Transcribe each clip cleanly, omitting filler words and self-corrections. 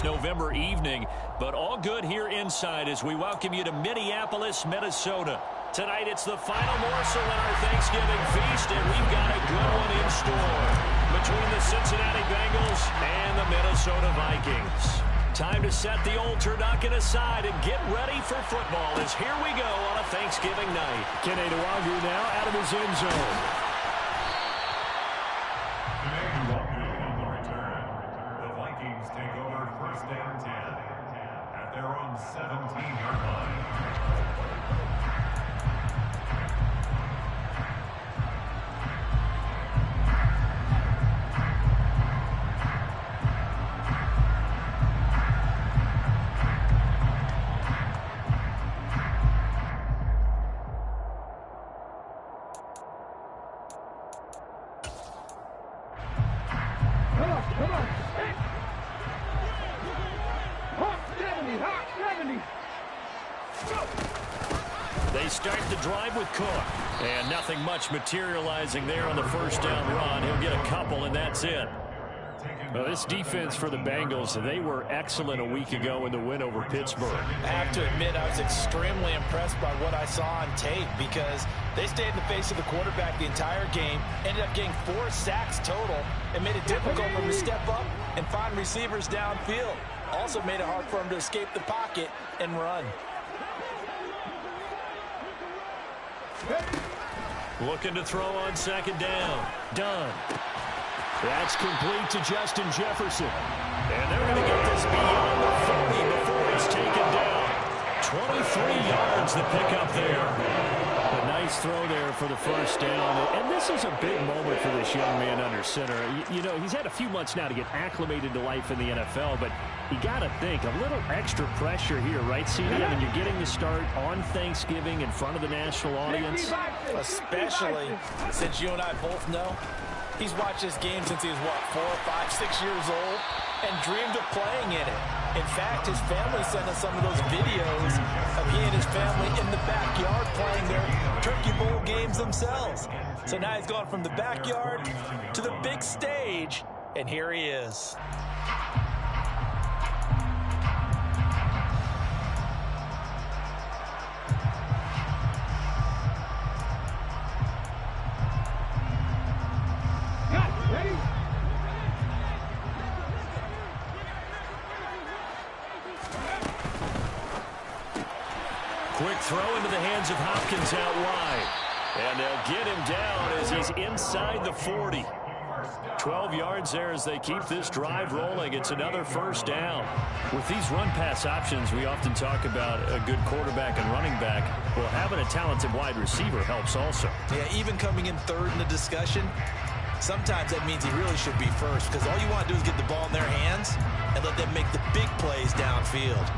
November evening. But all good here inside as we welcome you to Minneapolis, Minnesota. Tonight it's the final morsel in our Thanksgiving feast, and we've got a good one in store between the Cincinnati Bengals and the Minnesota Vikings. Time to set the old turducken aside and get ready for football as here we go on a Thanksgiving night. Kenny Nwangwu now out of his end zone. On the return, the Vikings take over first and 10 at their own 17-yard line. They start the drive with Cook. And nothing much materializing there on the first down run. He'll get a couple, and that's it. Well, this defense for the Bengals, they were excellent a week ago in the win over Pittsburgh. I have to admit, I was extremely impressed by what I saw on tape because they stayed in the face of the quarterback the entire game, ended up getting 4 sacks total, and made it difficult for him to step up and find receivers downfield. Also made it hard for him to escape the pocket and run. Looking to throw on second down. Done. That's complete to Justin Jefferson. And they're going to get this beyond the 30 before it's taken down. 23 yards the pickup there. A nice throw there for the first down. And this is a big moment for this young man under center. You know, he's had a few months now to get acclimated to life in the NFL, but you got to think, a little extra pressure here, right, CD? I mean, you're getting the start on Thanksgiving in front of the national audience. Especially since you and I both know he's watched this game since he was, what, 4, 5, 6 years old and dreamed of playing in it. In fact, his family sent us some of those videos of he and his family in the backyard playing their Turkey Bowl games themselves. So now he's gone from the backyard to the big stage, and here he is. Quick throw into the hands of Hopkins out wide. And they'll get him down as he's inside the 40. 12 yards there as they keep this drive rolling. It's another first down. With these run-pass options, we often talk about a good quarterback and running back. Well, having a talented wide receiver helps also. Yeah, even coming in third in the discussion, sometimes that means he really should be first because all you want to do is get the ball in their hands and let them make the big plays downfield.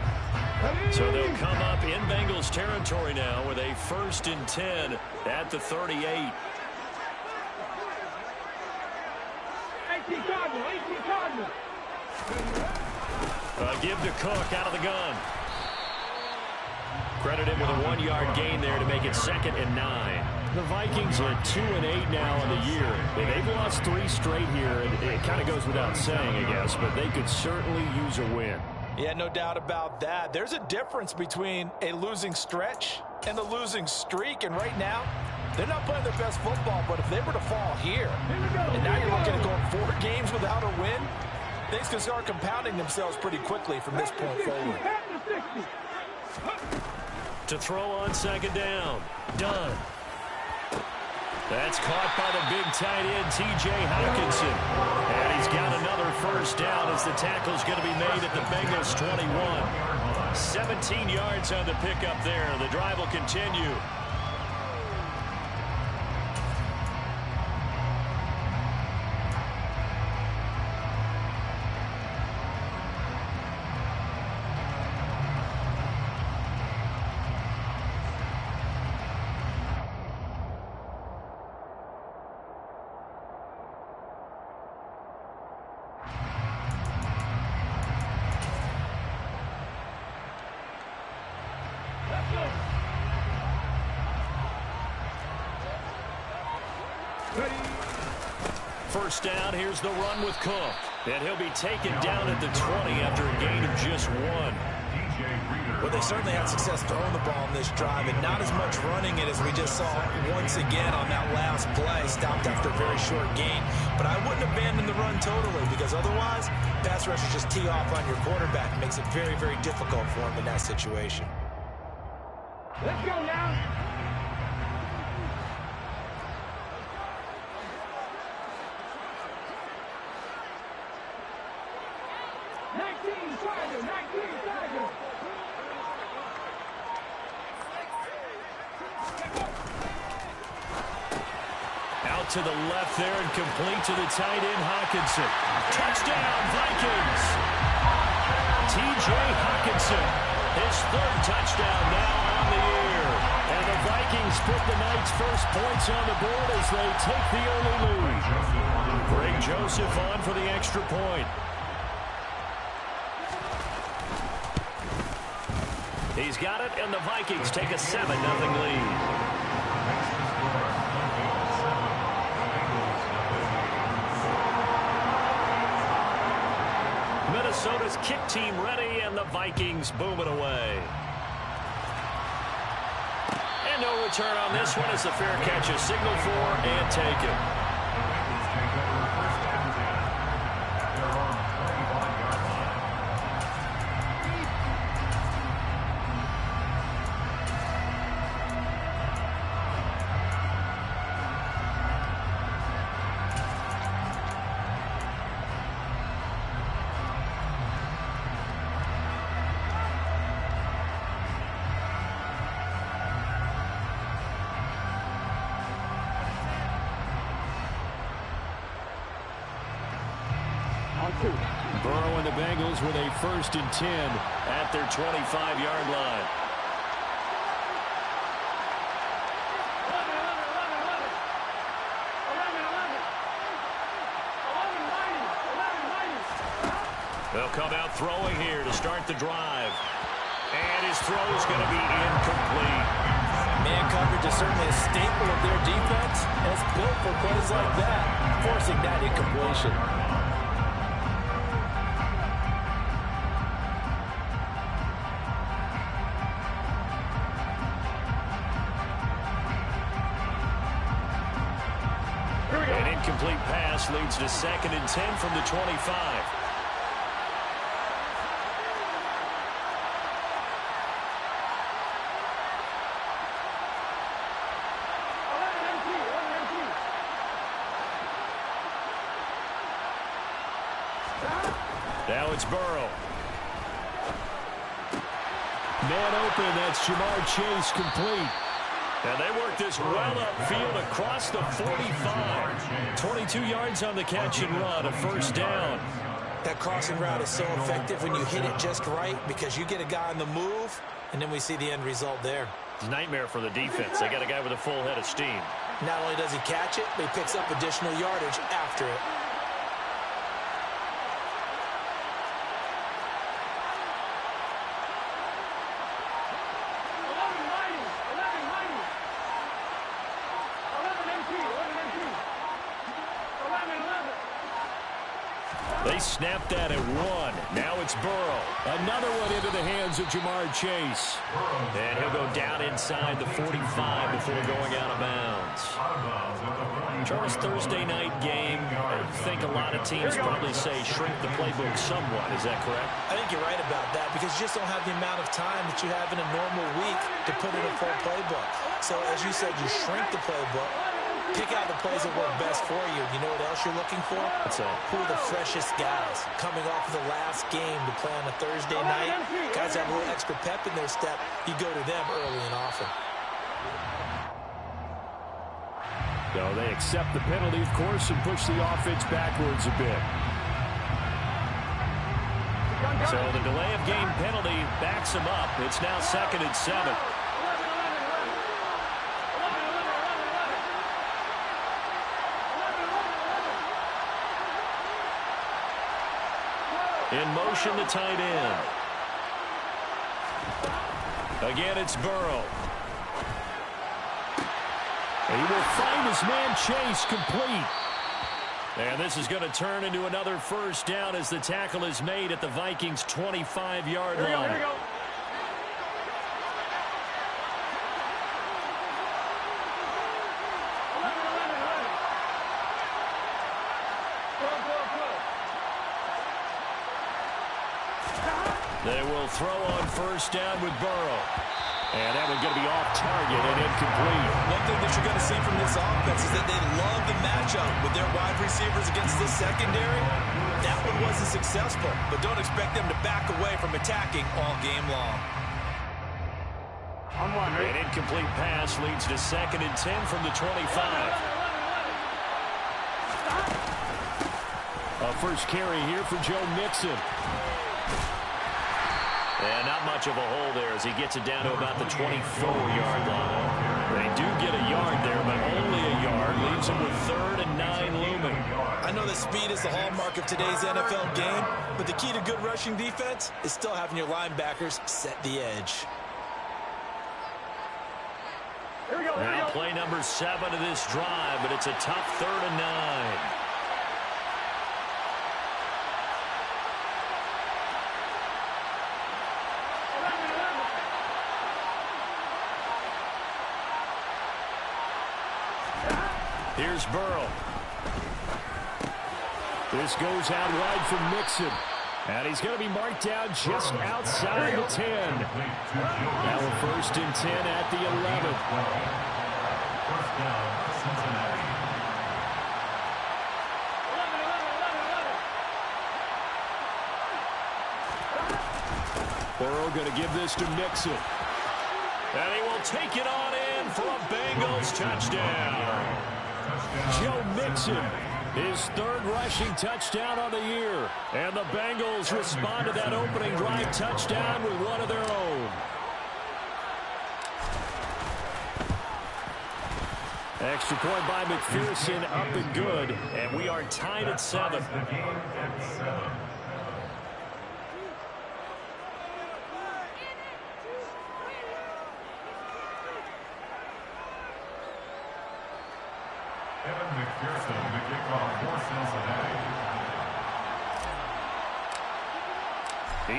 So they'll come up in Bengals territory now with a 1st and 10 at the 38. Give to Cook out of the gun. Credit him with a 1-yard gain there to make it 2nd and 9. The Vikings are 2-8 now on the year. They've lost 3 straight here, and it kind of goes without saying, I guess, but they could certainly use a win. Yeah, no doubt about that. There's a difference between a losing stretch and a losing streak, and right now, they're not playing their best football, but if they were to fall here, and now you're looking at going 4 games without a win, things can start compounding themselves pretty quickly from this point forward. To throw on second down. Done. That's caught by the big tight end, T.J. Hockenson. And he's got another first down as the tackle's going to be made at the Bengals 21. 17 yards on the pickup there. The drive will continue. First down, here's the run with Cook. And he'll be taken down at the 20 after a gain of one. Well, they certainly had success throwing the ball on this drive and not as much running it as we just saw once again on that last play. Stopped after a very short gain. But I wouldn't abandon the run totally because otherwise, pass rushers just tee off on your quarterback. It makes it very, very difficult for him in that situation. Let's go now. To the left there and complete to the tight end, Hawkinson. Touchdown, Vikings. T.J. Hawkinson, his third touchdown now on the year. And the Vikings put the night's first points on the board as they take the early lead. Greg Joseph on for the extra point. He's got it, and the Vikings take a 7-0 lead. Minnesota's kick team ready, and the Vikings boom it away. And no return on this one as the fair catch is signaled for and taken. Burrow and the Bengals with a 1st and 10 at their 25-yard line. They'll come out throwing here to start the drive. And his throw is going to be incomplete. Man coverage is certainly a staple of their defense, and it's built for plays like that, forcing that incompletion. Incomplete pass leads to 2nd and 10 from the 25. Now it's Burrow. Man open, that's Jamar Chase complete. And they work this well upfield across the 45. 22 yards on the catch and run, a 1st down. That crossing route is so effective when you hit it just right because you get a guy on the move, and then we see the end result there. It's a nightmare for the defense. They got a guy with a full head of steam. Not only does he catch it, but he picks up additional yardage after it. They snapped that at 1. Now it's Burrow. Another one into the hands of Jamar Chase. And he'll go down inside the 45 before going out of bounds. Charles, Thursday night game. I think a lot of teams probably say shrink the playbook somewhat. Is that correct? I think you're right about that because you just don't have the amount of time that you have in a normal week to put in a full playbook. So as you said, you shrink the playbook. Pick out the plays that work best for you. You know what else you're looking for? Who are the freshest guys coming off of the last game to play on a Thursday night? Guys have a little extra pep in their step. You go to them early and often. So they accept the penalty, of course, and push the offense backwards a bit. So the delay of game penalty backs him up. It's now 2nd and 7. In motion, the tight end. Again, it's Burrow. He will find his man Chase complete. And this is going to turn into another first down as the tackle is made at the Vikings' 25-yard line. Here we go. They will throw on first down with Burrow. And that one's going to be off target and incomplete. One thing that you're going to see from this offense is that they love the matchup with their wide receivers against this secondary. That one wasn't successful, but don't expect them to back away from attacking all game long. An incomplete pass leads to 2nd and 10 from the 25. A first carry here for Joe Mixon. And not much of a hole there as he gets it down to about the 24-yard line. They do get a yard there, but only a yard. Leaves them with 3rd and 9 looming. I know that speed is the hallmark of today's NFL game, but the key to good rushing defense is still having your linebackers set the edge. Now play number 7 of this drive, but it's a tough 3rd and 9. Here's Burrow. This goes out wide for Mixon. And he's going to be marked down just outside the 10. Now a 1st and 10 at the 11. First down, Cincinnati. Burrow going to give this to Mixon. And he will take it on in for a Bengals touchdown. Joe Mixon, his 3rd rushing touchdown on the year. And the Bengals respond to that opening drive touchdown with one of their own. Extra point by McPherson, up and good. And we are tied at 7. McPherson, the kickoff for Cincinnati.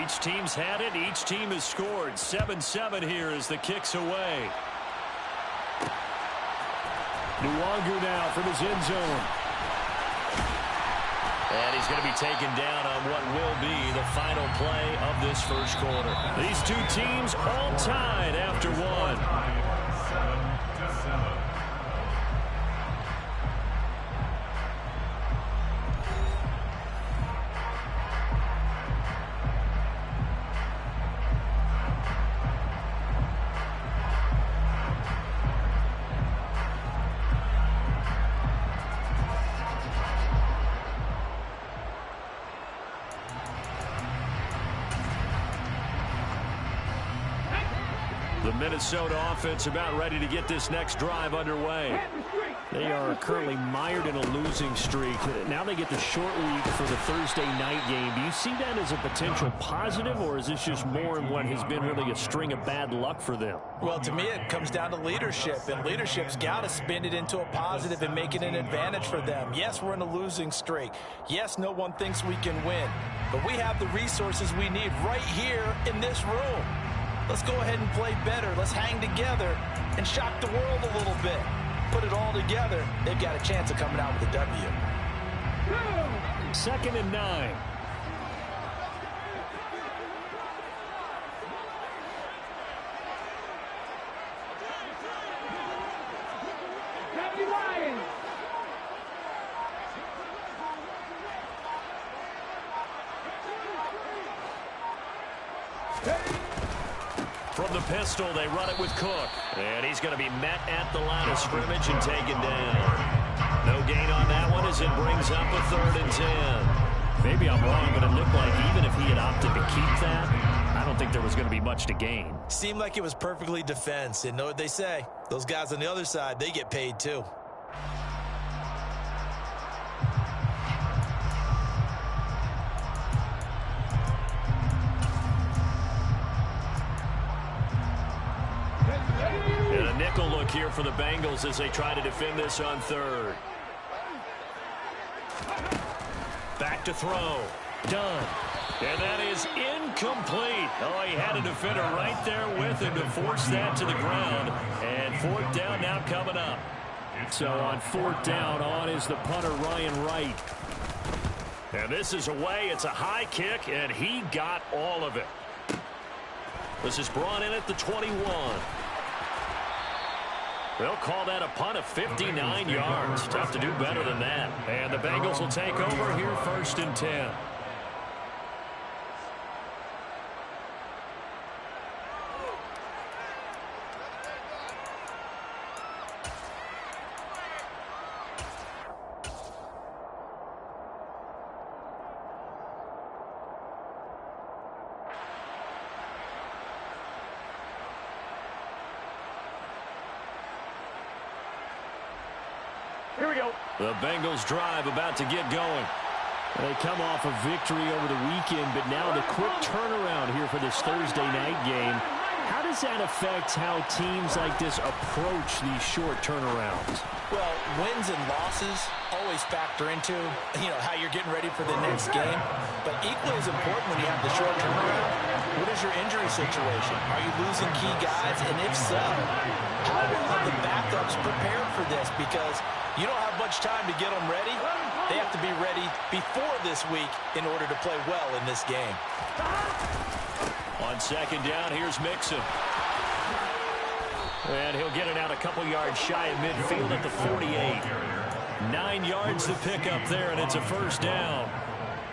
Each team's had it. Each team has scored. 7-7 here as the kick's away. Nwangu now from his end zone. And he's going to be taken down on what will be the final play of this first quarter. These two teams all tied after one. 7-7. The Minnesota offense about ready to get this next drive underway. They are currently mired in a losing streak. Now they get the short week for the Thursday night game. Do you see that as a potential positive, or is this just more in what has been really a string of bad luck for them? Well, to me, it comes down to leadership, and leadership's got to spin it into a positive and make it an advantage for them. Yes, we're in a losing streak. Yes, no one thinks we can win, but we have the resources we need right here in this room. Let's go ahead and play better. Let's hang together and shock the world a little bit. Put it all together, they've got a chance of coming out with a W. 2nd and 9. From the pistol, they run it with Cook. And he's going to be met at the line of scrimmage and taken down. No gain on that one as it brings up a 3rd and 10. Maybe I'm wrong, but it looked like even if he had opted to keep that, I don't think there was going to be much to gain. Seemed like it was perfectly defense. And know what they say? Those guys on the other side, they get paid too. And a nickel look here for the Bengals as they try to defend this on 3rd. back to throw. Done. And that is incomplete. Oh, he had a defender right there with him to force that to the ground. And fourth down now coming up. So on fourth down, on is the punter, Ryan Wright. And this is away. It's a high kick, and he got all of it. This is brought in at the 21. They'll call that a punt of 59 yards. Tough to do better than that. And the Bengals will take over here, 1st and 10. Here we go. The Bengals drive about to get going. They come off a victory over the weekend, but now the quick turnaround here for this Thursday night game. How does that affect how teams like this approach these short turnarounds? Well, wins and losses always factor into, how you're getting ready for the next game. But equally as important when you have the short turnaround, what is your injury situation? Are you losing key guys? And if so, how well have the backups prepared for this? Because you don't have much time to get them ready. They have to be ready before this week in order to play well in this game. On second down, here's Mixon. And he'll get it out a couple yards shy of midfield at the 48. 9 yards to pick up there, and it's a first down.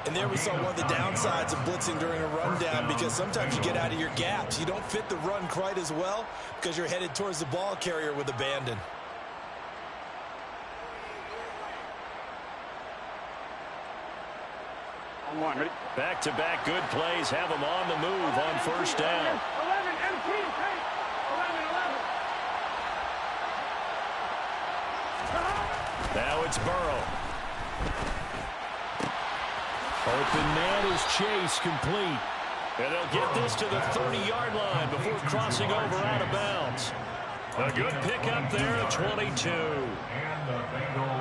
And there we saw one of the downsides of blitzing during a rundown, because sometimes you get out of your gaps. You don't fit the run quite as well because you're headed towards the ball carrier with abandon. On one, ready? Back-to-back good plays have them on the move on first down. 11, MT, take. 11. Now it's Burrow. Open man is Chase, complete. And they'll get this to the 30-yard line before crossing over out of bounds. A good pickup there at 22.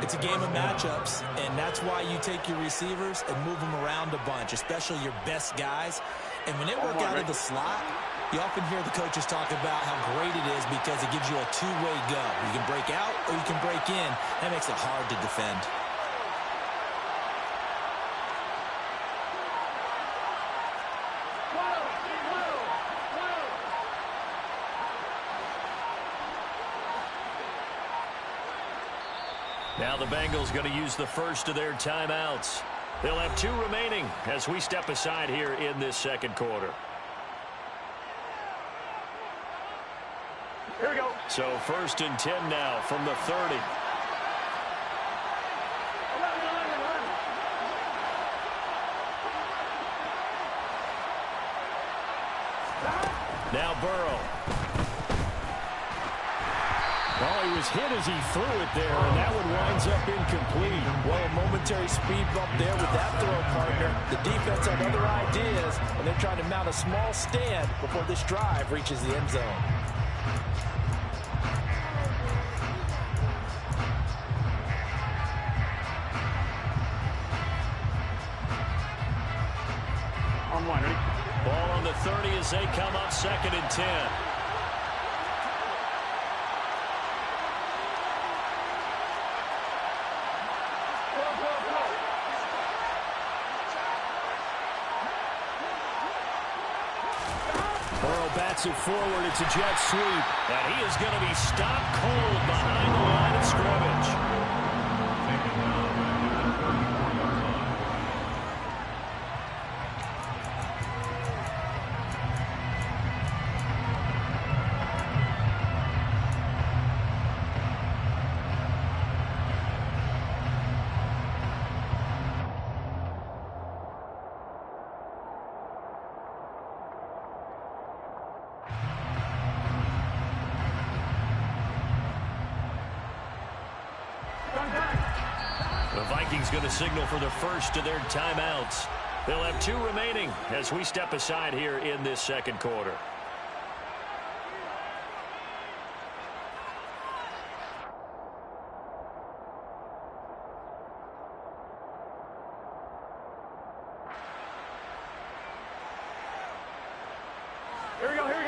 It's a game of matchups, and that's why you take your receivers and move them around a bunch, especially your best guys. And when they work out of the slot, you often hear the coaches talk about how great it is because it gives you a two-way go. You can break out or you can break in. That makes it hard to defend. Now the Bengals going to use the first of their timeouts. They'll have 2 remaining as we step aside here in this second quarter. Here we go. So 1st and 10 now from the 30. 11. Now Burrow. Well, he was hit as he threw it there, and that one winds up incomplete. Well, a momentary speed bump there with that throw, partner. The defense had other ideas, and they're trying to mount a small stand before this drive reaches the end zone. On one, ready? Ball on the 30 as they come up 2nd and 10. Burrow bats it forward. It's a jet sweep. And he is going to be stopped cold behind the line of scrimmage. The Vikings going to signal for the first of their timeouts. They'll have 2 remaining as we step aside here in this second quarter.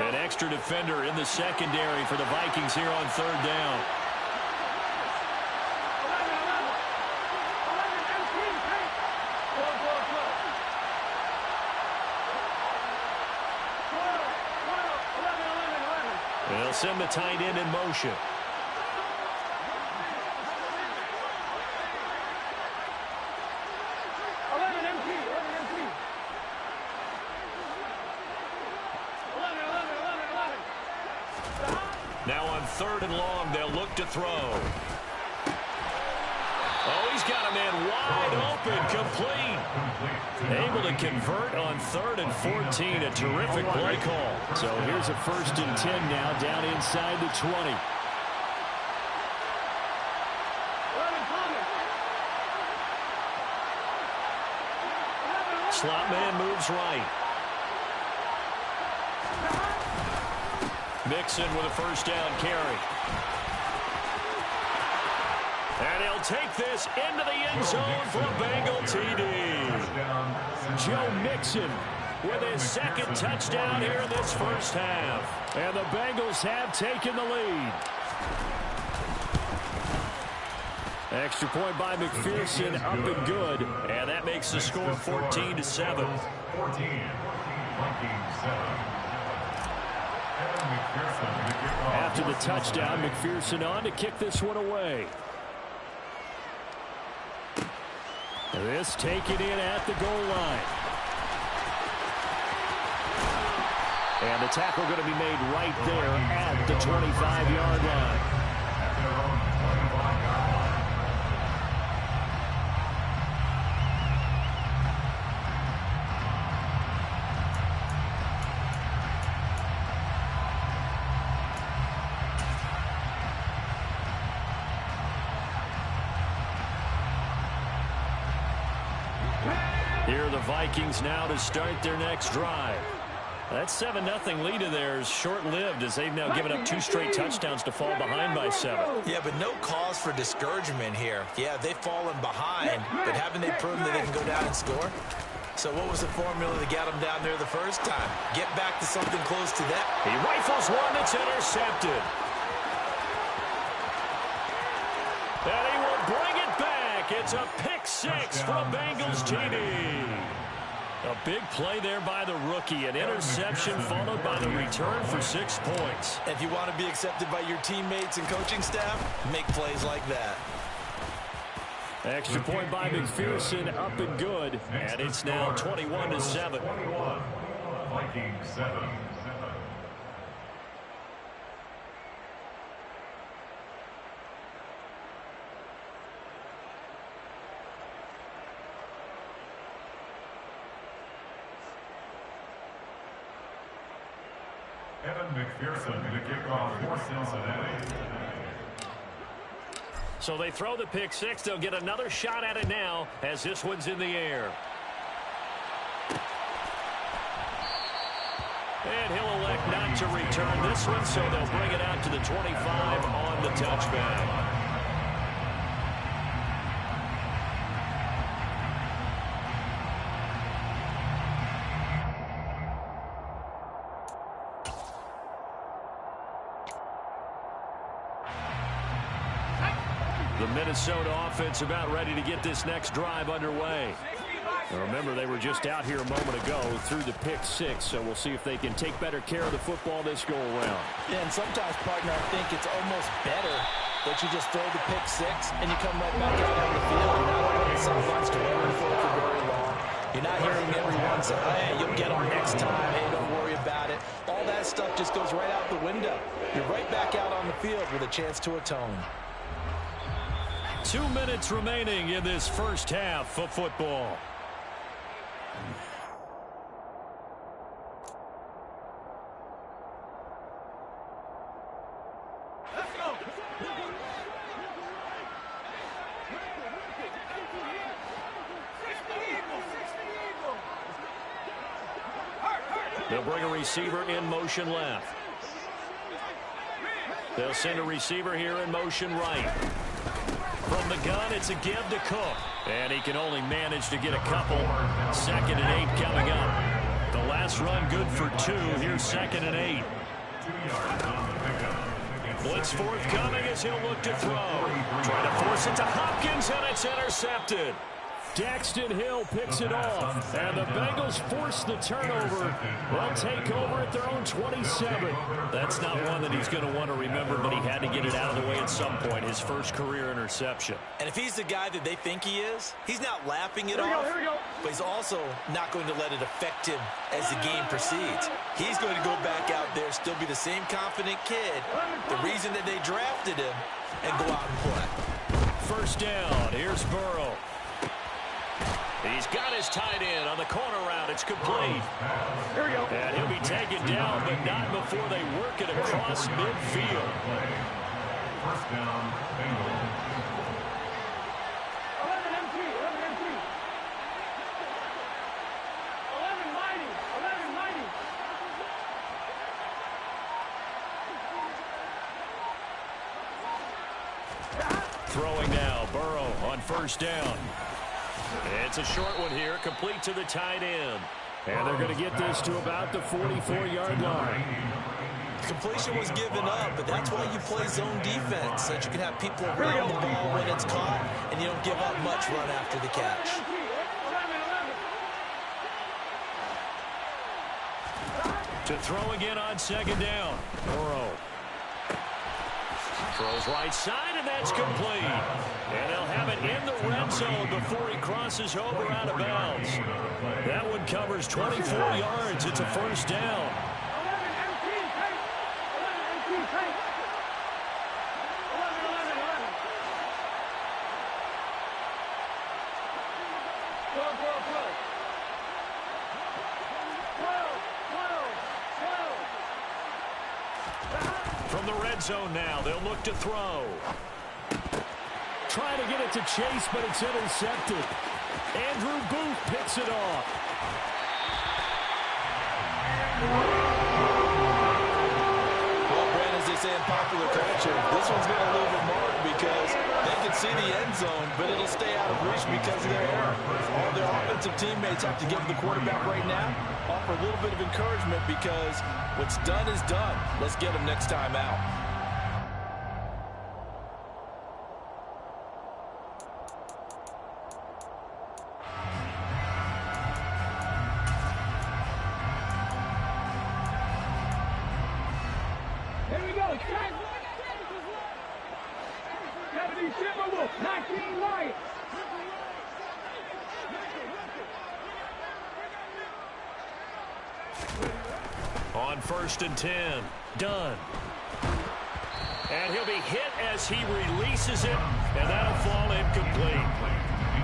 An extra defender in the secondary for the Vikings here on third down. They'll send the tight end in motion. Now on third and long, they'll look to throw. Oh, he's got a man wide open, complete. Able to convert on third and 14, a terrific play call. So here's a 1st and 10 now, down inside the 20. Slot man moves right. Mixon with a first down carry. And he'll take this into the end zone for a Bengal TD. Joe Mixon with his second touchdown here in this first half. And the Bengals have taken the lead. Extra point by McPherson, up and good. And that makes the score 14-7. 14, Vikings 7. After the touchdown, McPherson on to kick this one away. This taken in at the goal line. And the tackle going to be made right there at the 25-yard line. Here are the Vikings now to start their next drive. That 7-0 lead of theirs short-lived as they've now given up 2 straight touchdowns to fall behind by 7. Yeah, but no cause for discouragement here. Yeah, they've fallen behind, but haven't they proven that they can go down and score? So what was the formula that got them down there the first time? Get back to something close to that. He rifles one that's intercepted. And he will bring it back. It's a pick 6 for a Bengals TD. A big play there by the rookie. An interception followed by the return for 6 points. If you want to be accepted by your teammates and coaching staff, make plays like that. Extra point by McPherson, up and good. And it's now 21-7. 21, Vikings 7. McPherson to kick off for Cincinnati. So they throw the pick 6. They'll get another shot at it now as this one's in the air. And he'll elect not to return this one, so they'll bring it out to the 25 on the touchback. The Minnesota offense about ready to get this next drive underway. Now remember, they were just out here a moment ago through the pick 6, so we'll see if they can take better care of the football this go around. Yeah, and sometimes, partner, I think it's almost better that you just throw the pick 6 and you come right back out on the field. You're not on the sidelines to run for very long. You're not hearing everyone say, hey, you'll get them next time. Hey, don't worry about it. All that stuff just goes right out the window. You're right back out on the field with a chance to atone. 2 minutes remaining in this first half of football. Let's go. They'll bring a receiver in motion left. They'll send a receiver here in motion right. From the gun, it's a give to Cook. And he can only manage to get a couple. 2nd and 8 coming up. The last pass run good for 2. Here's 2nd and 8. 2 yards on the pickup. Blitz forthcoming as he'll look to throw. Trying to force it to Hopkins, and it's intercepted. Daxton Hill picks it off, and the Bengals force the turnover. They'll take over at their own 27. That's not one that he's going to want to remember, but he had to get it out of the way at some point, his first career interception. And if he's the guy that they think he is, he's not lapping it off, but he's also not going to let it affect him as the game proceeds. He's going to go back out there, still be the same confident kid, the reason that they drafted him, and go out and play. First down, here's Burrow. He's got his tight end on the corner route. It's complete. Here we go. And he'll be taken down, but not before they work it across midfield. First down, Bengals. 11 M3, 11 M3. 11 mighty, 11 mighty. Throwing now, Burrow on first down. It's a short one here, complete to the tight end. And they're going to get this to about the 44-yard line. Completion was given up, but that's why you play zone defense, so that you can have people around the ball when it's caught, and you don't give up much run after the catch. 11. To throw again on second down. Burrow throws right side, and that's complete. And they'll have it in the red zone before he crosses over out of bounds. That one covers 24 yards. It's a first down. 11 M3 tank. 11 M3 tank. 11, 11, 11. 12, 12, 12. 12, 12, 12. From the red zone now, they'll look to throw. Trying to get it to Chase, but it's intercepted. Andrew Booth picks it off. Well, Brent, as they say in popular culture, this one's going to leave a mark because they can see the end zone, but it'll stay out of reach because of their error. All their offensive teammates have to give the quarterback right now, offer a little bit of encouragement because what's done is done. Let's get them next time out. Here we go. 19 Lions. On first and 10, Dunn. And he'll be hit as he releases it, and that'll fall incomplete.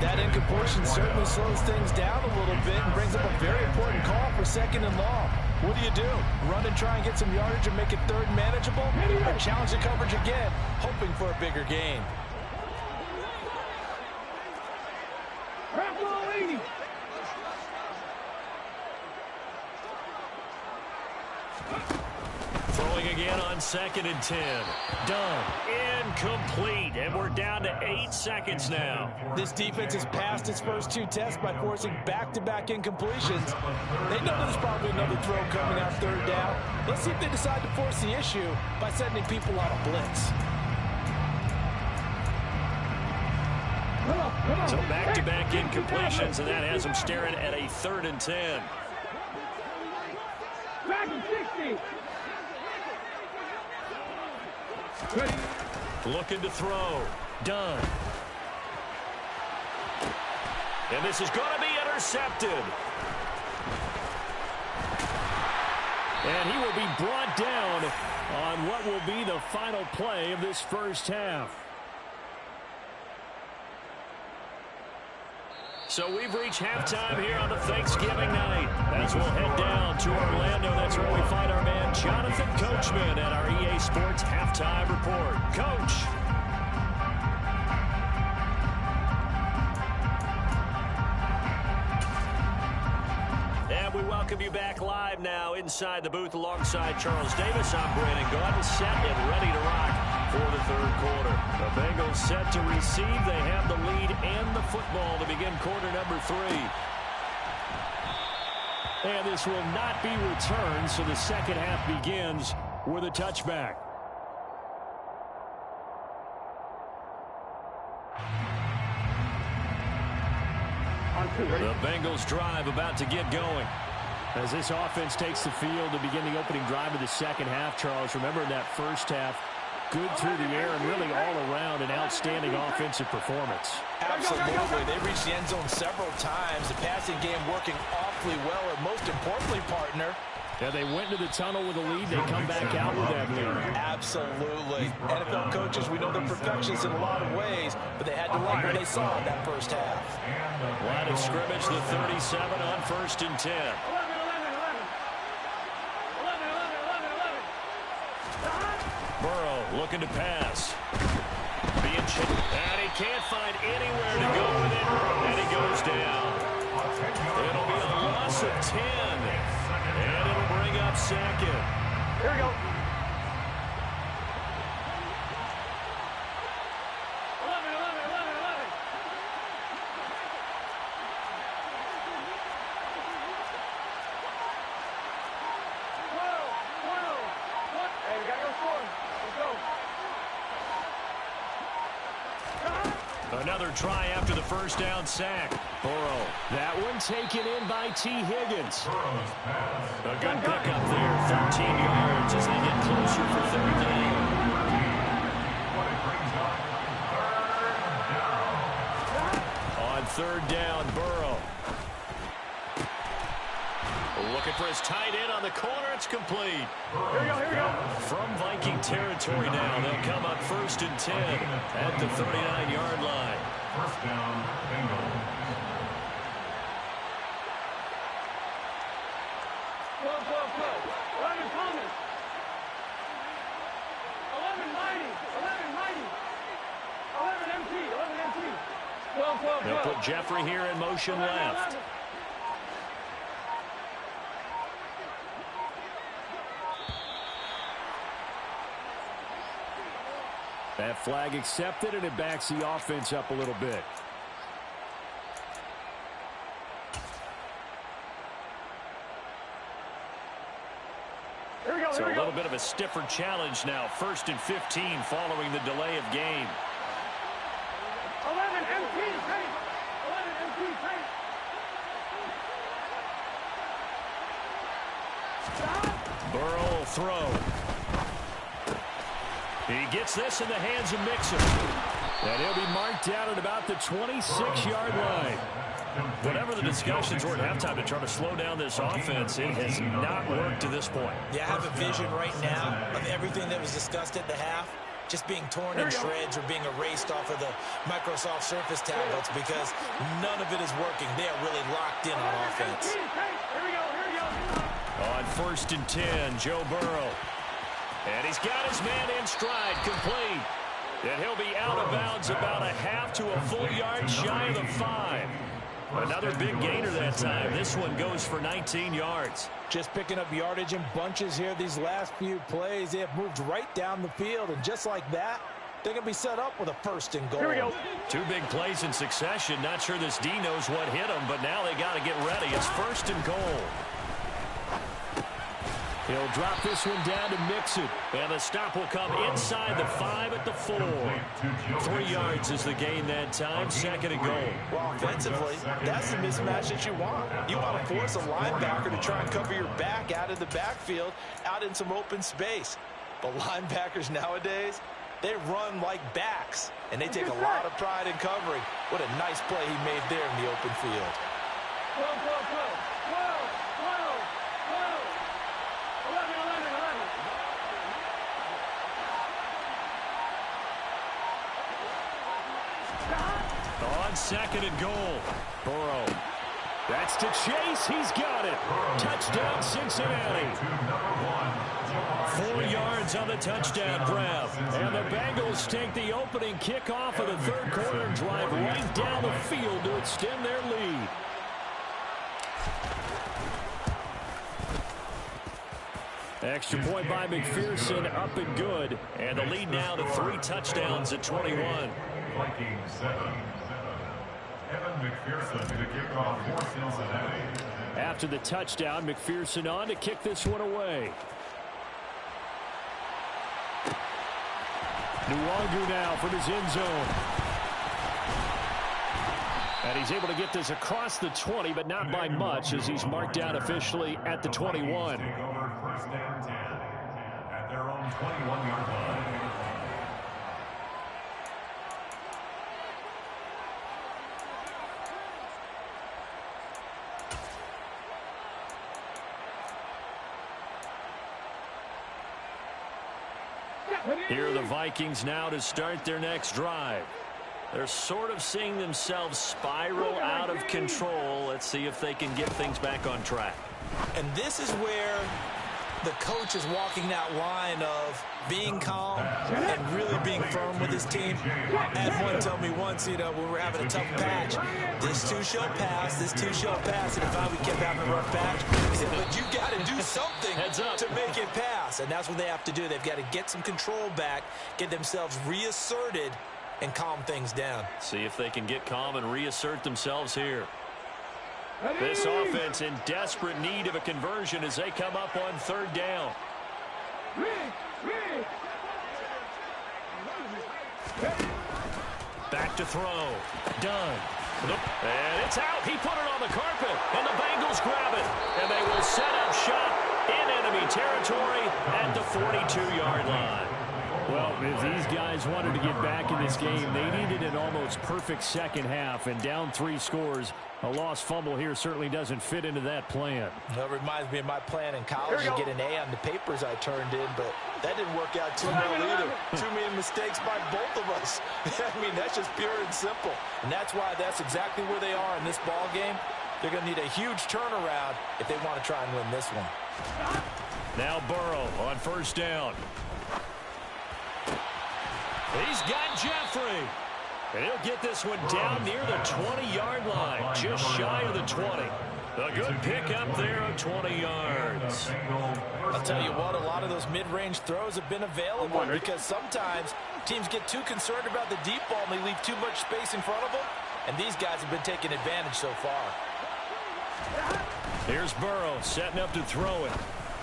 That incompletion certainly slows things down a little bit and brings up a very important call for second and long. What do? Run and try and get some yardage and make it third manageable? Or challenge the coverage again, hoping for a bigger gain? Throwing again on second and 10. Done. Incomplete. And we're down to 8 seconds now. This defense has passed its first 2 tests by forcing back-to-back incompletions. They know there's probably another throw coming out third down. Let's see if they decide to force the issue by sending people on a blitz. So back-to-back incompletions, and that has them staring at a third and 10. Back and 60. Looking to throw. Done. And this is going to be intercepted. And he will be brought down on what will be the final play of this first half. So we've reached halftime here on the Thanksgiving night. As we'll head down to Orlando, that's where we find our man Jonathan Coachman at our EA Sports Halftime Report. Coach. And we welcome you back live now inside the booth alongside Charles Davis. I'm Brandon Gordon, set and ready to rock for the third quarter. The Bengals set to receive. They have the lead and the football to begin quarter number 3. And this will not be returned, so the second half begins with a touchback. The Bengals drive about to get going. As this offense takes the field to begin the opening drive of the second half, Charles, remember in that first half, good through the air and really all around an outstanding offensive performance. Absolutely. They reached the end zone several times. The passing game working awfully well, and most importantly, partner, yeah, they went to the tunnel with a lead. They come back out with that lead. Absolutely. NFL coaches, we know they're perfectionists in a lot of ways, but they had to like what they saw in that first half. Line of scrimmage, the 37 on 1st and 10. 11. Burrow looking to pass. Being chipped, and he can't find anywhere to go with it, and he goes down. It'll be a loss of 10, and it'll bring up second. Here we go. 11. 12. Hey, we got to go score. Let's go. Another try after the first down sack. Burrow, that one taken in by T. Higgins. A good pickup there, 13 yards as they get closer for third down. On third down, Burrow. Looking for his tight end on the corner. It's complete. Here we go. From Viking territory now, they'll come up 1st and 10 at the 39-yard line. First down, Bengals. 12. 11 Thomas. 11 Mighty. 11 MT. 12. They'll put Jeffrey here in motion left. That flag accepted, and it backs the offense up a little bit. Here we go. So a little bit of a stiffer challenge now. 1st and 15 following the delay of game. 11 MT. 11 MT. Burrow will throw. He gets this in the hands of Mixon. And he'll be marked down at about the 26-yard line. Whatever the discussions were at halftime to try to slow down this offense, it has not worked to this point. Yeah, I have a vision right now of everything that was discussed at the half just being torn in shreds or being erased off of the Microsoft Surface tablets because none of it is working. They are really locked in on offense. Here we go. On 1st and 10, Joe Burrow. And he's got his man in stride, complete. And he'll be out of bounds about a half to a full yard shy of the 5. Another big gainer that time. This one goes for 19 yards. Just picking up yardage in bunches here these last few plays. They have moved right down the field, and just like that, they're going to be set up with a 1st and goal. Here we go. 2 big plays in succession. Not sure this D knows what hit him, but now they got to get ready. It's 1st and goal. He'll drop this one down to Mixon. And the stop will come inside the 5 at the 4. 3 yards is the gain that time. 2nd and goal. Well, offensively, that's the mismatch that you want. You want to force a linebacker to try and cover your back out in the backfield, out in some open space. But linebackers nowadays, they run like backs, and they take a lot of pride in covering. What a nice play he made there in the open field. 12. 2nd and goal. Burrow. That's to Chase. He's got it. Touchdown, Cincinnati. 4 yards on the touchdown grab. And the Bengals take the opening kickoff of the third quarter and drive right down the field to extend their lead. Extra point by McPherson, up and good. And the lead now to 3 touchdowns at 21. Vikings 7. Evan McPherson to kick off for Cincinnati. After the touchdown, McPherson on to kick this one away. Nwangu now from his end zone. And he's able to get this across the 20, but not by much, as he's marked down officially at the 21. Take over first down 10 at their own 21-yard line. Here are the Vikings now to start their next drive. They're sort of seeing themselves spiral out of control. Let's see if they can get things back on track. And this is where the coach is walking that line of being calm and really being firm with his team. I had one tell me once, when we were having a tough patch, this too shall pass, this too shall pass. And if we kept having a rough patch, he said, but you got to do something to make it pass. And that's what they have to do. They've got to get some control back, get themselves reasserted, and calm things down. See if they can get calm and reassert themselves here. This offense in desperate need of a conversion as they come up on third down. Back to throw. Done. And it's out. He put it on the carpet. And the Bengals grab it. And they will set up shop in enemy territory at the 42-yard line. Well, if these guys wanted to get back in this game, they needed an almost perfect second half, and down 3 scores. A lost fumble here certainly doesn't fit into that plan. That reminds me of my plan in college to get an A on the papers I turned in, but that didn't work out too well either. Too many mistakes by both of us. I mean, that's just pure and simple. And that's why that's exactly where they are in this ball game. They're going to need a huge turnaround if they want to try and win this one. Now Burrow on first down. He's got Jeffrey. And he'll get this one down near the 20-yard line, just shy of the 20. A good pickup there of 20 yards. I'll tell you what, a lot of those mid-range throws have been available because sometimes teams get too concerned about the deep ball and they leave too much space in front of them. And these guys have been taking advantage so far. Here's Burrow setting up to throw it.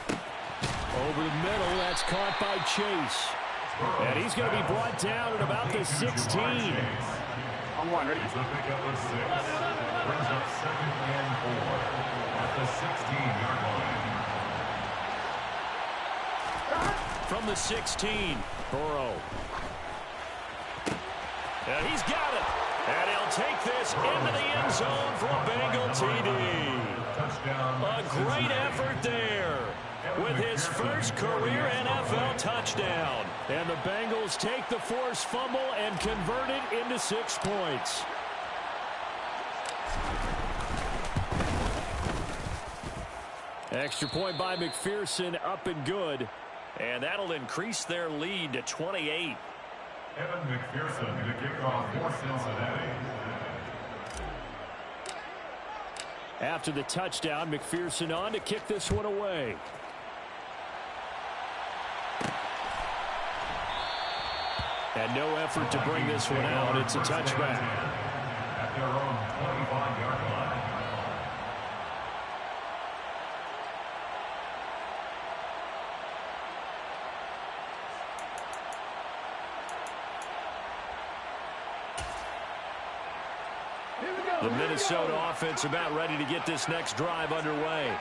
Over the middle, that's caught by Chase. And he's going to be brought down at about the 16. I'm one, ready? It's a pickup of 6. Brings up 2nd and 4 at the 16-yard line. From the 16, Burrow. And he's got it. And he'll take this into the end zone for a Bengal TD. A great effort there with his first career NFL touchdown. And the Bengals take the forced fumble and convert it into 6 points. Extra point by McPherson, up and good. And that'll increase their lead to 28. Evan McPherson to kick off for Cincinnati. After the touchdown, McPherson on to kick this one away. And no effort to bring this one out. It's a touchback. At their own 25-yard line. The Minnesota offense about ready to get this next drive underway.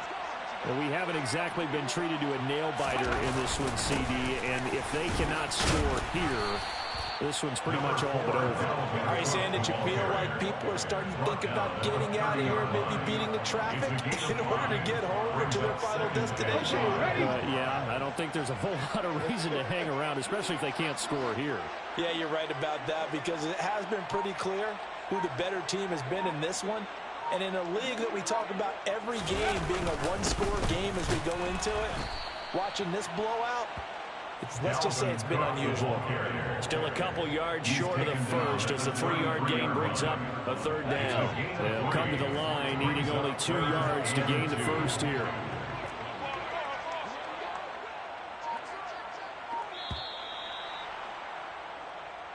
Well, we haven't exactly been treated to a nail-biter in this one, CD, and if they cannot score here, this one's pretty much all but over. Are you saying that you feel like people are starting to think about getting out of here, maybe beating the traffic in order to get home or to their final destination? Yeah, I don't think there's a whole lot of reason to hang around, especially if they can't score here. Yeah, you're right about that because it has been pretty clear who the better team has been in this one. And in a league that we talk about every game being a one-score game as we go into it, watching this blowout, let's just say it's been unusual. Still a couple yards short of the first as the 3-yard gain brings up a third down. They'll come to the line, needing only 2 yards to gain the first here.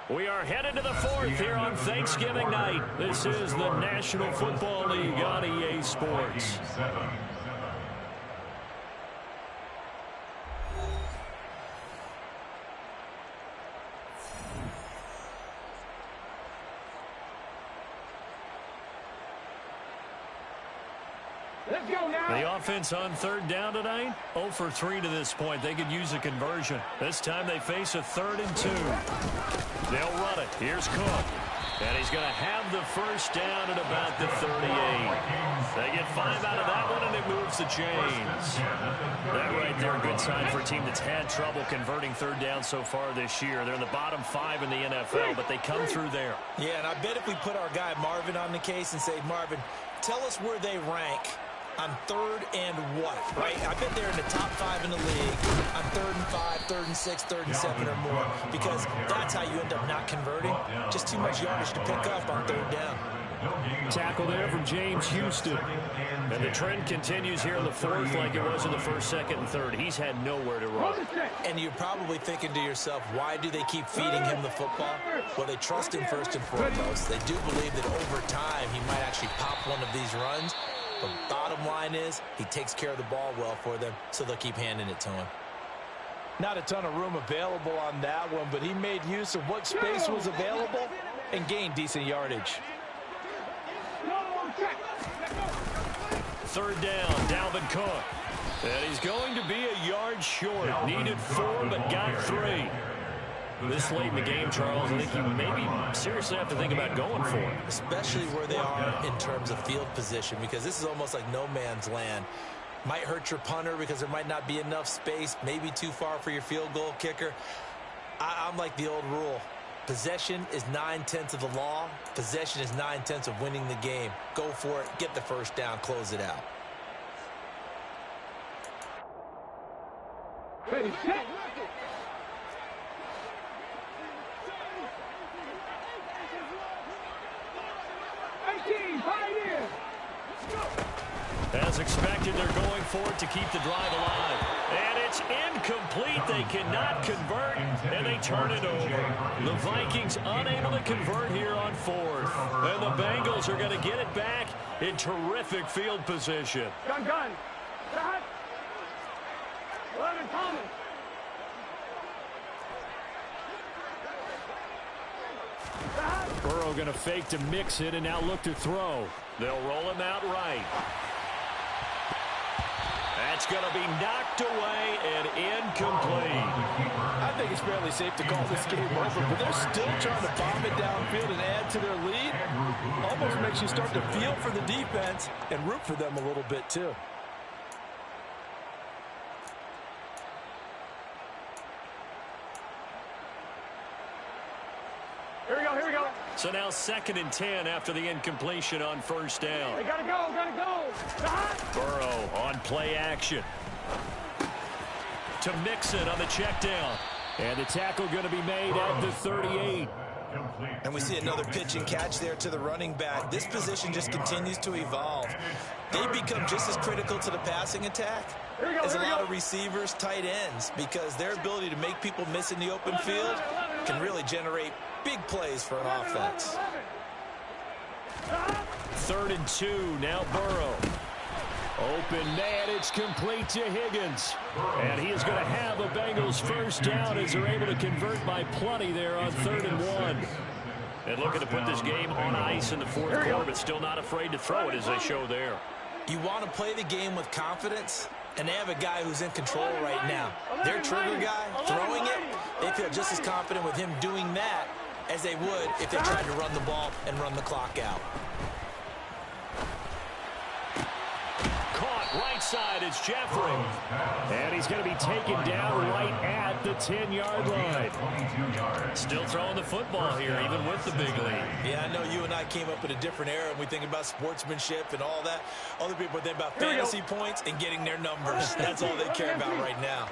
We are headed to the fourth here on Thanksgiving night. This is the National Football League on EA Sports. Let's go now. The offense on third down tonight, 0 for 3 to this point. They could use a conversion. This time they face a 3rd and 2. They'll run it. Here's Cook. And he's going to have the first down at about the 38. They get 5 out of that one, and it moves the chains. That right there, a good sign for a team that's had trouble converting third down so far this year. They're in the bottom 5 in the NFL, but they come through there. Yeah, and I bet if we put our guy Marvin on the case and say, Marvin, tell us where they rank on 3rd and what, right? I bet they're in the top 5 in the league on 3rd and 5, 3rd and 6, 3rd and 7 or more, because that's how you end up not converting. Just too much yardage to pick up on 3rd down. Tackle there from James Houston. And the trend continues here in the 4th like it was in the 1st, 2nd, and 3rd. He's had nowhere to run. And you're probably thinking to yourself, why do they keep feeding him the football? Well, they trust him first and foremost. They do believe that over time he might actually pop one of these runs. But bottom line is, he takes care of the ball well for them, so they'll keep handing it to him. Not a ton of room available on that one, but he made use of what space was available and gained decent yardage. 3rd down, Dalvin Cook. And he's going to be a yard short. Needed 4, but got 3. This late in the game, Charles, I think you maybe seriously have to think about going for it. Especially where they are in terms of field position, because this is almost like no man's land. Might hurt your punter because there might not be enough space, maybe too far for your field goal kicker. I'm like the old rule. Possession is 9/10 of the law. Possession is 9/10 of winning the game. Go for it, get the first down, close it out. Ready, set. As expected, they're going for it to keep the drive alive. And it's incomplete. They cannot convert, and they turn it over. The Vikings unable to convert here on 4th. And the Bengals are going to get it back in terrific field position. Gun. Shot. 11 Thomas. Burrow going to fake to mix it and now look to throw. They'll roll him out right. That's going to be knocked away and incomplete. I think it's fairly safe to call this game over, but they're still trying to bomb it downfield and add to their lead. Almost makes you start to feel for the defense and root for them a little bit too. Here we go. So now 2nd and 10 after the incompletion on 1st down. They gotta go. Shot. Burrow on play action. To Mixon on the check down. And the tackle going to be made at the 38. And we see another pitch and catch there to the running back. This position just continues to evolve. They become just as critical to the passing attack as a lot of receivers, tight ends, because their ability to make people miss in the open field can really generate big plays for an offense. 3rd and 2, now Burrow. Open man, it's complete to Higgins. And he is going to have a Bengals first down as they're able to convert by plenty there on 3rd and 1. And looking to put this game on ice in the 4th quarter, but still not afraid to throw it as they show there. You want to play the game with confidence, and they have a guy who's in control right now. Their trigger guy, throwing it, they feel just as confident with him doing that as they would if they tried to run the ball and run the clock out. Caught right side, it's Jeffrey. And he's going to be taken down right at the 10-yard line. Still throwing the football here, even with the big lead. Yeah, I know you and I came up in a different era, and we think about sportsmanship and all that. Other people think about fantasy points and getting their numbers. That's all they care about right now.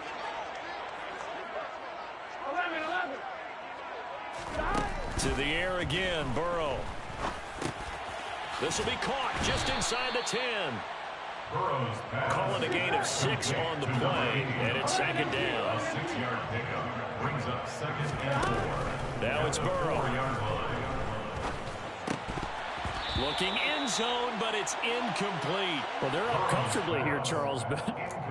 11. To the air again, Burrow. This will be caught just inside the 10. Burrow's pass. Calling a gain of 6 on the play, and it's second down. A 6-yard pickup brings up 2nd and 4. Now it's Burrow. 4-yard line. Looking end zone, but it's incomplete. Well, they're up comfortably here, Charles, but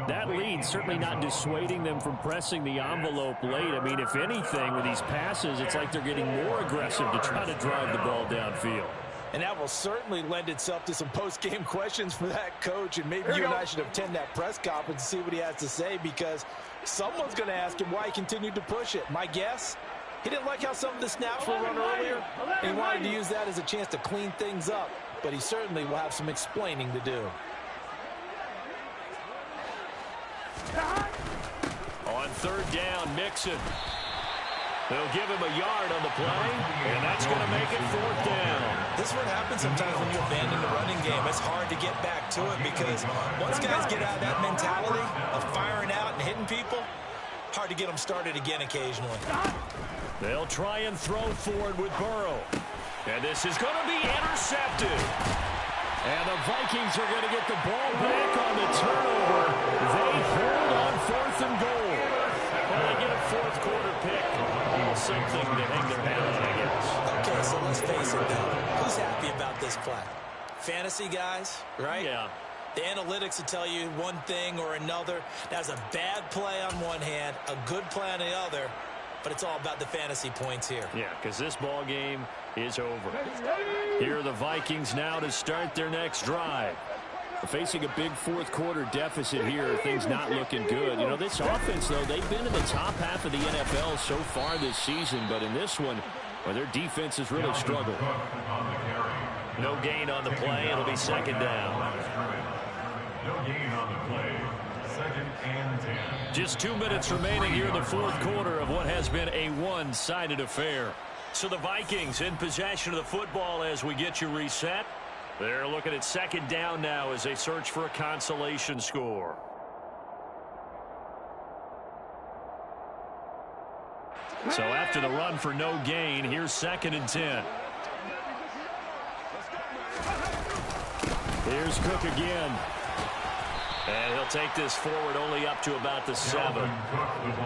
that lead certainly not dissuading them from pressing the envelope late. I mean, if anything, with these passes, it's like they're getting more aggressive to try to drive the ball downfield. And that will certainly lend itself to some post-game questions for that coach. And maybe you and I should attend that press conference and see what he has to say, because someone's going to ask him why he continued to push it. My guess, he didn't like how some of the snaps were run earlier, and he wanted to use that as a chance to clean things up. But he certainly will have some explaining to do. On 3rd down, Mixon. They'll give him a yard on the play, and that's going to make it 4th down. This is what happens sometimes when you abandon the running game. It's hard to get back to it, because once guys get out of that mentality of firing out and hitting people, hard to get them started again occasionally. They'll try and throw forward with Burrow. And this is going to be intercepted. And the Vikings are going to get the ball back on the turnover. They hold on 4th and goal. Well, they get a 4th quarter pick. Something to hang their hat on, I guess. Okay, so let's face it, though. Who's happy about this play? Fantasy guys, right? Yeah. The analytics will tell you one thing or another. That's a bad play on one hand, a good play on the other, but it's all about the fantasy points here. Yeah, because this ball game is over. Here are the Vikings now to start their next drive. Facing a big 4th quarter deficit here, things not looking good. You know, this offense, though, they've been in the top half of the NFL so far this season, but in this one, well, their defense has really struggled. No gain on the play. It'll be 2nd down. No gain on the play. 2nd and 10. Just 2 minutes remaining here in the 4th quarter of what has been a one-sided affair. So the Vikings in possession of the football as we get you reset. They're looking at 2nd down now as they search for a consolation score. So after the run for no gain, here's 2nd and 10. Here's Cook again. And he'll take this forward only up to about the 7.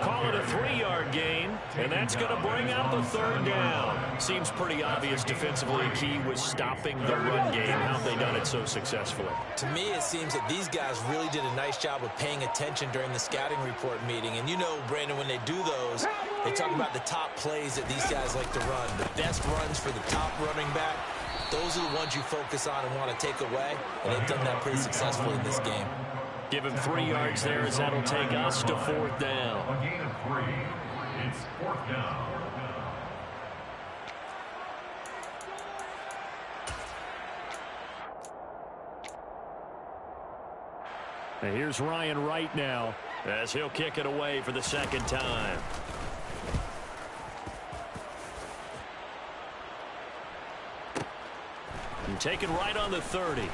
Call it a 3-yard gain, and that's going to bring out the 3rd down. Seems pretty obvious defensively. Key was stopping the run game. How have they done it so successfully? To me, it seems that these guys really did a nice job of paying attention during the scouting report meeting. And you know, Brandon, when they do those, they talk about the top plays that these guys like to run. The best runs for the top running back. Those are the ones you focus on and want to take away. And they've done that pretty successfully in this game. Give him 3 yards there as that'll take us to 4th down. A gain of 3. It's 4th down. And here's Ryan Wright now as he'll kick it away for the 2nd time. And taken right on the 30.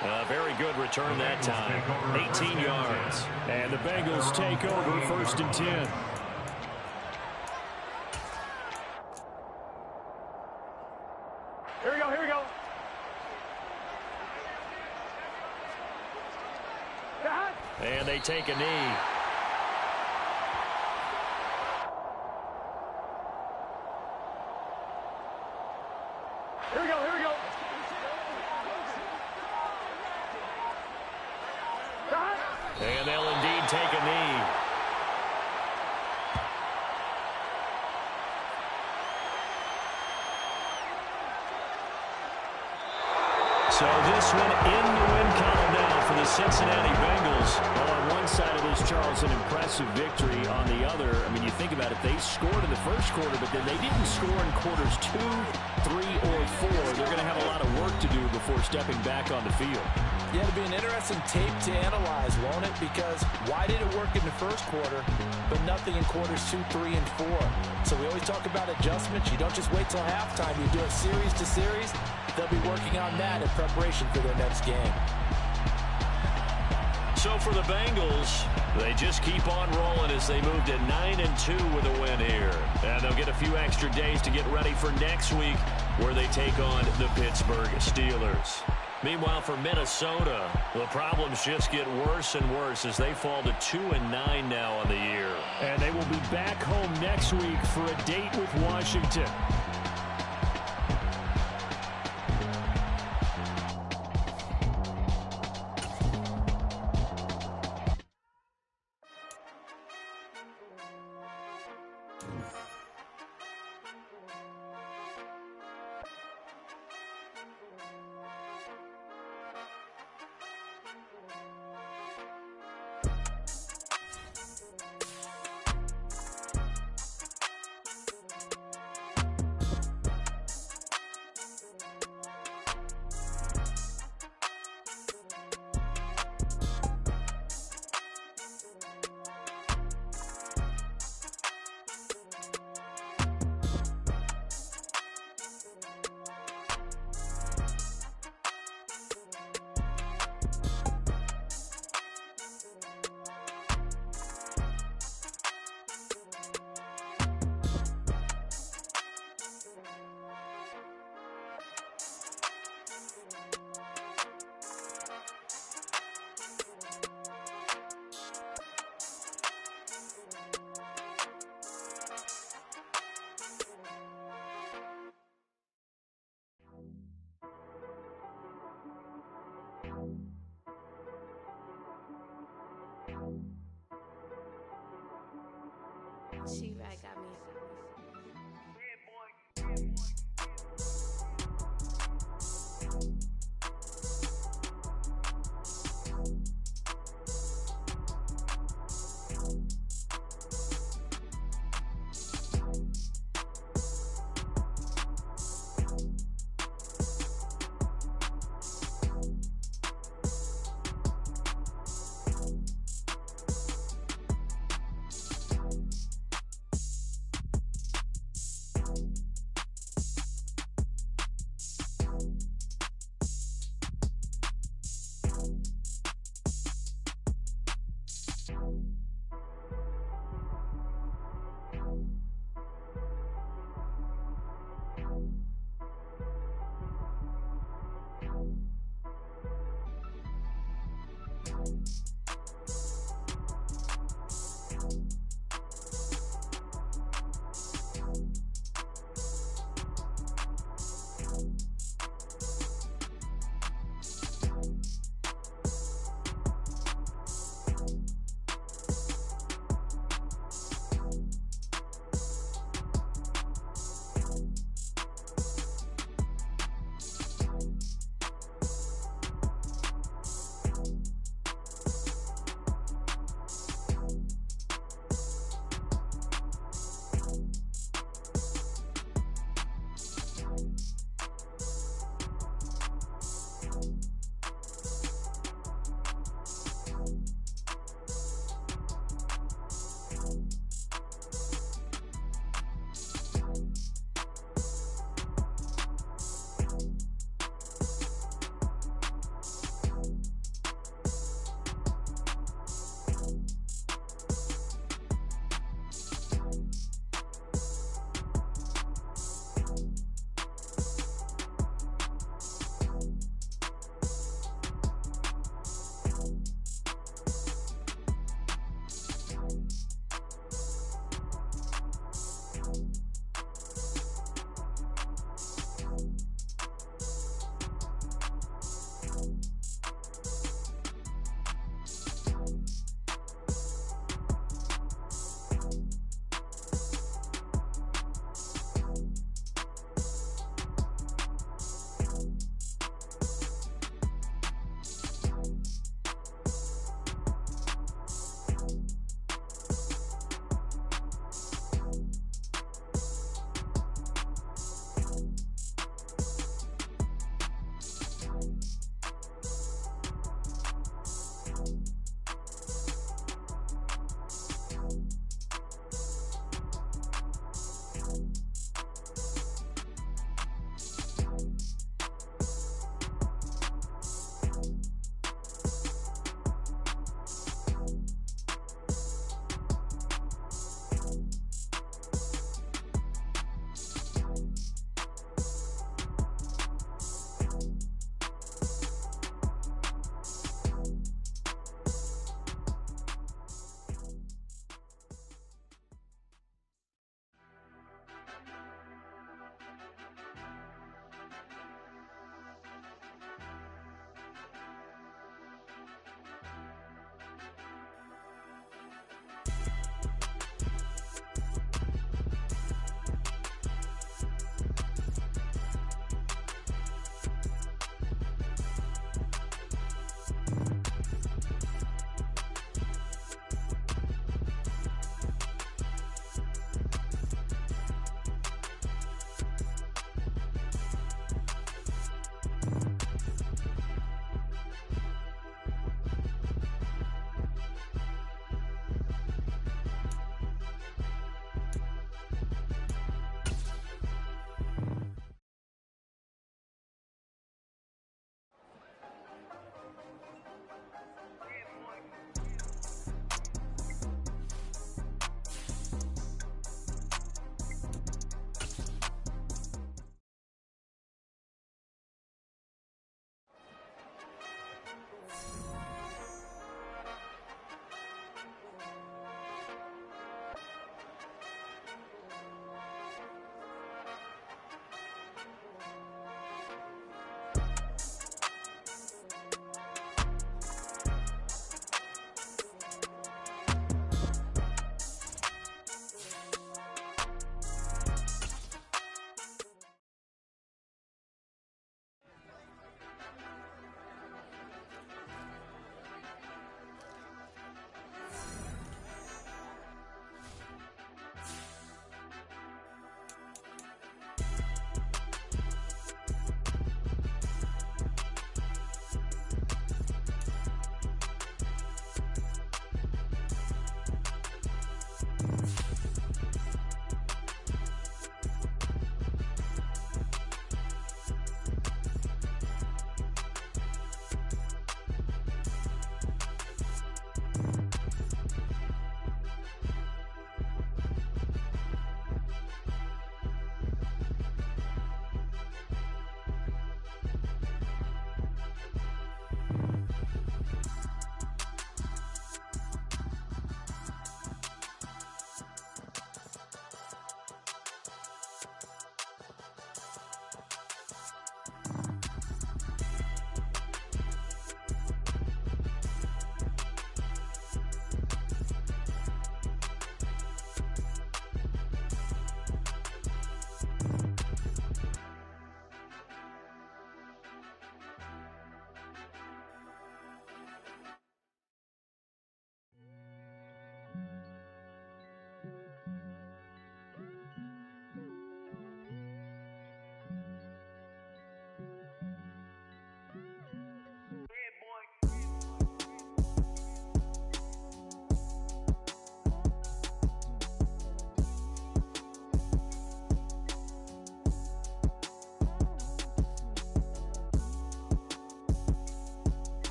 A very good return that time. 18 yards. And the Bengals take over 1st and 10. Here we go, here we go. And they take a knee. Here we go, here we go. And they'll indeed take a knee. So this one in the win column now for the Cincinnati Bengals. Well, on one side of this, Charles, an impressive victory. On the other, I mean, you think about it, they scored in the 1st quarter, but then they didn't score in quarters 2, 3, or 4. They're going to have a lot of work to do before stepping back on the field. Yeah, it'll be an interesting tape to analyze, won't it? Because why did it work in the 1st quarter, but nothing in quarters 2, 3, and 4? So we always talk about adjustments. You don't just wait till halftime. You do it series to series. They'll be working on that in preparation for their next game. So for the Bengals, they just keep on rolling as they move to 9-2 with a win here. And they'll get a few extra days to get ready for next week where they take on the Pittsburgh Steelers. Meanwhile, for Minnesota, the problems just get worse and worse as they fall to 2-9 now on the year. And they will be back home next week for a date with Washington. She back up.